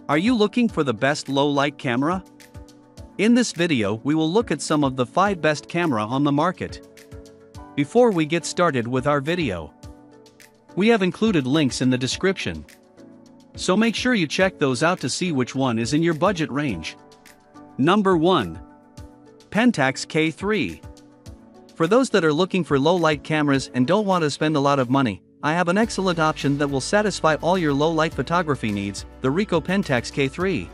Are you looking for the best low-light camera? In this video we will look at some of the 5 best camera on the market. Before we get started with our video, we have included links in the description. So make sure you check those out to see which one is in your budget range. Number 1. Pentax K3. For those that are looking for low-light cameras and don't want to spend a lot of money, I have an excellent option that will satisfy all your low-light photography needs, the Ricoh Pentax K3.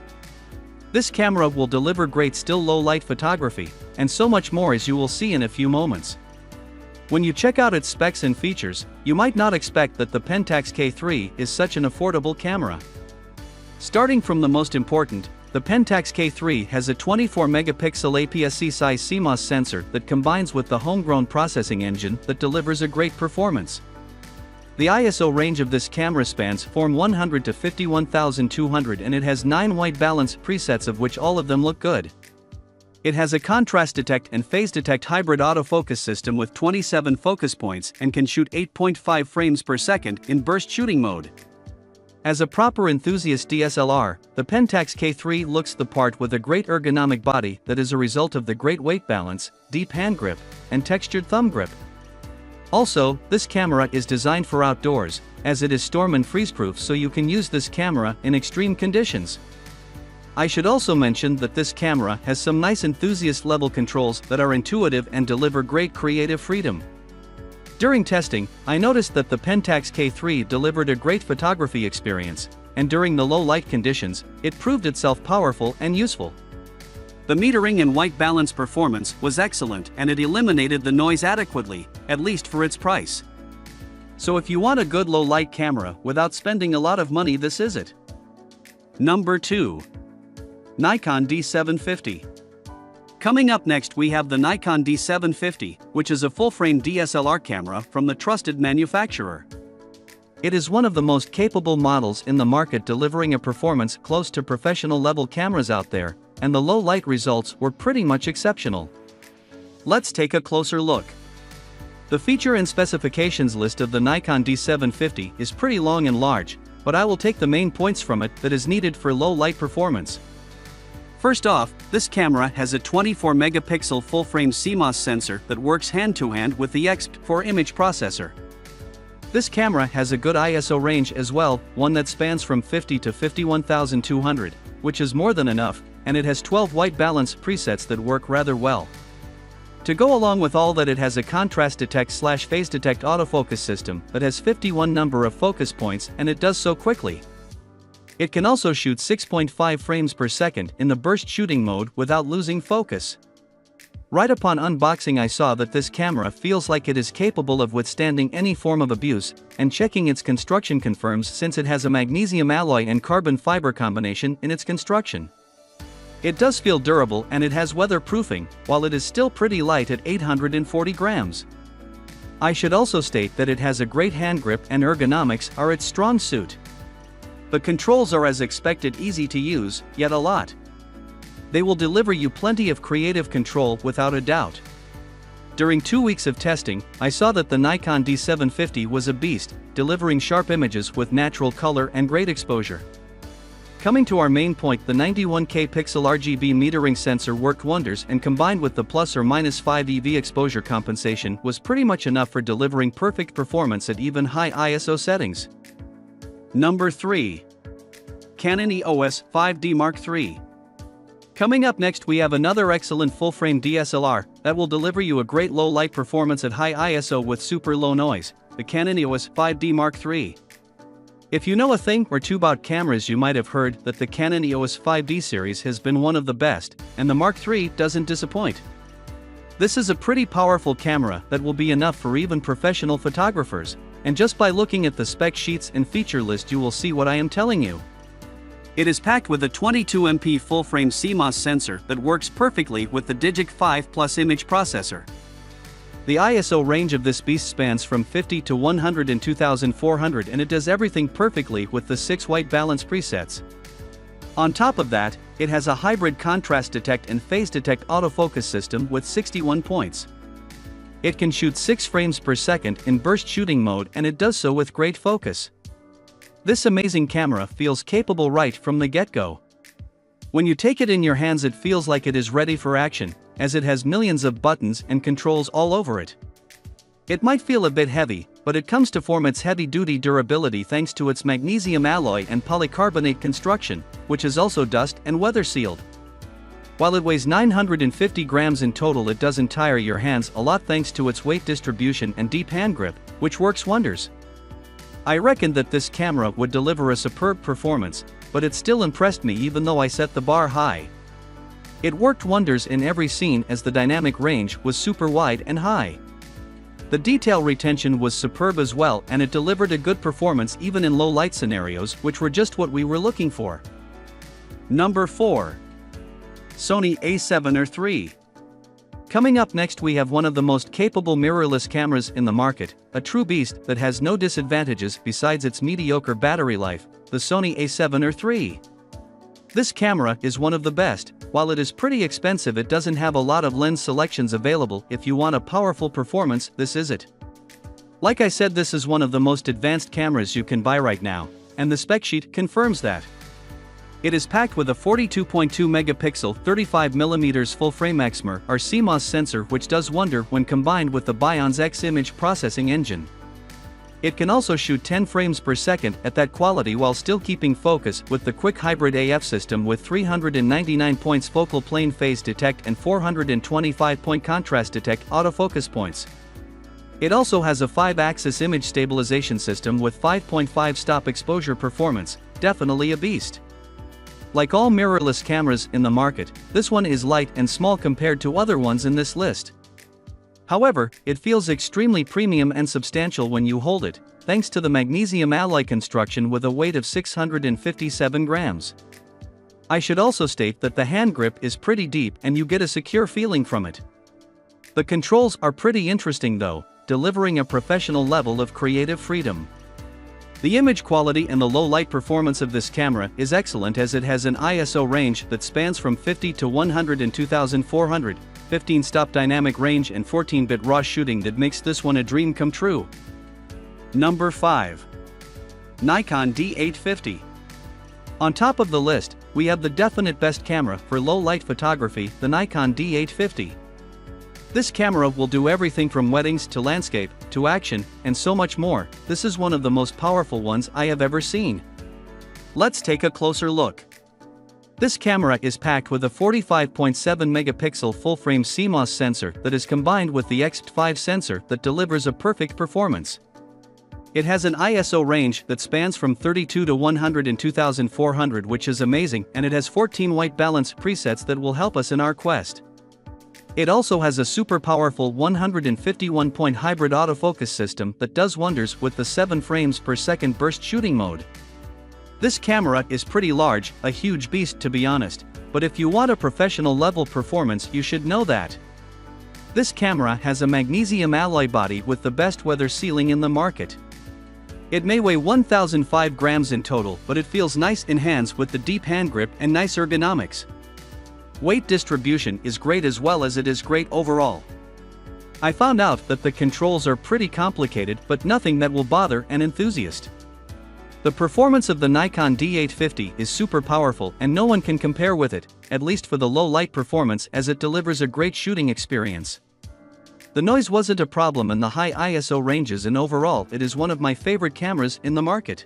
This camera will deliver great still low-light photography, and so much more as you will see in a few moments. When you check out its specs and features, you might not expect that the Pentax K3 is such an affordable camera. Starting from the most important, the Pentax K3 has a 24-megapixel APS-C size CMOS sensor that combines with the homegrown processing engine that delivers a great performance. The ISO range of this camera spans from 100 to 51,200 and it has 9 white balance presets, of which all of them look good. It has a contrast detect and phase detect hybrid autofocus system with 27 focus points and can shoot 8.5 frames per second in burst shooting mode. As a proper enthusiast DSLR, the Pentax K3 looks the part with a great ergonomic body that is a result of the great weight balance, deep hand grip, and textured thumb grip. Also, this camera is designed for outdoors, as it is storm and freeze-proof, so you can use this camera in extreme conditions. I should also mention that this camera has some nice enthusiast-level controls that are intuitive and deliver great creative freedom. During testing, I noticed that the Pentax K3 delivered a great photography experience, and during the low-light conditions, it proved itself powerful and useful. The metering and white balance performance was excellent and it eliminated the noise adequately, at least for its price. So if you want a good low-light camera without spending a lot of money, this is it. Number 2. Nikon D750. Coming up next we have the Nikon D750, which is a full-frame DSLR camera from the trusted manufacturer. It is one of the most capable models in the market, delivering a performance close to professional-level cameras out there, and the low-light results were pretty much exceptional. Let's take a closer look. The feature and specifications list of the Nikon D750 is pretty long and large, but I will take the main points from it that is needed for low-light performance. First off, this camera has a 24-megapixel full-frame CMOS sensor that works hand-to-hand with the EXP4 image processor. This camera has a good ISO range as well, one that spans from 50 to 51,200, which is more than enough, and it has 12 white balance presets that work rather well. To go along with all that, it has a contrast detect/phase detect autofocus system that has 51 number of focus points, and it does so quickly. It can also shoot 6.5 frames per second in the burst shooting mode without losing focus. Right upon unboxing I saw that this camera feels like it is capable of withstanding any form of abuse, and checking its construction confirms, since it has a magnesium alloy and carbon fiber combination in its construction. It does feel durable and it has weatherproofing, while it is still pretty light at 840 grams. I should also state that it has a great hand grip and ergonomics are its strong suit. The controls are as expected, easy to use, yet a lot. They will deliver you plenty of creative control without a doubt. During 2 weeks of testing, I saw that the Nikon D750 was a beast, delivering sharp images with natural color and great exposure. Coming to our main point, the 91K pixel RGB metering sensor worked wonders, and combined with the plus or minus 5 EV exposure compensation was pretty much enough for delivering perfect performance at even high ISO settings. Number 3. Canon EOS 5D Mark III. Coming up next we have another excellent full-frame DSLR that will deliver you a great low-light performance at high ISO with super low noise, the Canon EOS 5D Mark III. If you know a thing or two about cameras, you might have heard that the Canon EOS 5D series has been one of the best, and the Mark III doesn't disappoint. This is a pretty powerful camera that will be enough for even professional photographers, and just by looking at the spec sheets and feature list you will see what I am telling you. It is packed with a 22MP full-frame CMOS sensor that works perfectly with the Digic 5 Plus image processor. The ISO range of this beast spans from 50 to 102,400, and it does everything perfectly with the 6 white balance presets. On top of that, it has a hybrid contrast detect and phase detect autofocus system with 61 points. It can shoot 6 frames per second in burst shooting mode, and it does so with great focus. This amazing camera feels capable right from the get-go. When you take it in your hands, it feels like it is ready for action, as it has millions of buttons and controls all over it. It might feel a bit heavy, but it comes to form its heavy-duty durability thanks to its magnesium alloy and polycarbonate construction, which is also dust and weather-sealed. While it weighs 950 grams in total, it doesn't tire your hands a lot thanks to its weight distribution and deep hand grip, which works wonders. I reckoned that this camera would deliver a superb performance, but it still impressed me even though I set the bar high. It worked wonders in every scene as the dynamic range was super wide and high. The detail retention was superb as well, and it delivered a good performance even in low light scenarios, which were just what we were looking for. Number 4. Sony A7 III. Coming up next, we have one of the most capable mirrorless cameras in the market, a true beast that has no disadvantages besides its mediocre battery life, the Sony A7 III. This camera is one of the best. While it is pretty expensive, it doesn't have a lot of lens selections available. If you want a powerful performance, this is it. Like I said, this is one of the most advanced cameras you can buy right now, and the spec sheet confirms that. It is packed with a 42.2 megapixel 35mm full-frame XMR or CMOS sensor, which does wonder when combined with the Bion's X image processing engine. It can also shoot 10 frames per second at that quality while still keeping focus with the quick hybrid AF system with 399 points focal plane phase detect and 425 point contrast detect autofocus points. It also has a 5-axis image stabilization system with 5.5 stop exposure performance, definitely a beast. Like all mirrorless cameras in the market, this one is light and small compared to other ones in this list. However, it feels extremely premium and substantial when you hold it, thanks to the magnesium alloy construction with a weight of 657 grams. I should also state that the hand grip is pretty deep and you get a secure feeling from it. The controls are pretty interesting though, delivering a professional level of creative freedom. The image quality and the low light performance of this camera is excellent, as it has an ISO range that spans from 50 to 102,400, 15-stop dynamic range and 14-bit RAW shooting that makes this one a dream come true. Number 5. Nikon D850. On top of the list, we have the definite best camera for low-light photography, the Nikon D850. This camera will do everything from weddings to landscape, to action, and so much more. This is one of the most powerful ones I have ever seen. Let's take a closer look. This camera is packed with a 45.7 megapixel full-frame CMOS sensor that is combined with the X5 sensor that delivers a perfect performance. It has an ISO range that spans from 32 to 102,400, which is amazing, and it has 14 white balance presets that will help us in our quest. It also has a super powerful 151-point hybrid autofocus system that does wonders with the 7 frames per second burst shooting mode. This camera is pretty large, a huge beast to be honest, but if you want a professional level performance, you should know that. This camera has a magnesium alloy body with the best weather sealing in the market. It may weigh 1,005 grams in total, but it feels nice in hands with the deep hand grip and nice ergonomics. Weight distribution is great as well, as it is great overall. I found out that the controls are pretty complicated, but nothing that will bother an enthusiast. The performance of the Nikon D850 is super powerful and no one can compare with it, at least for the low light performance, as it delivers a great shooting experience. The noise wasn't a problem in the high ISO ranges, and overall it is one of my favorite cameras in the market.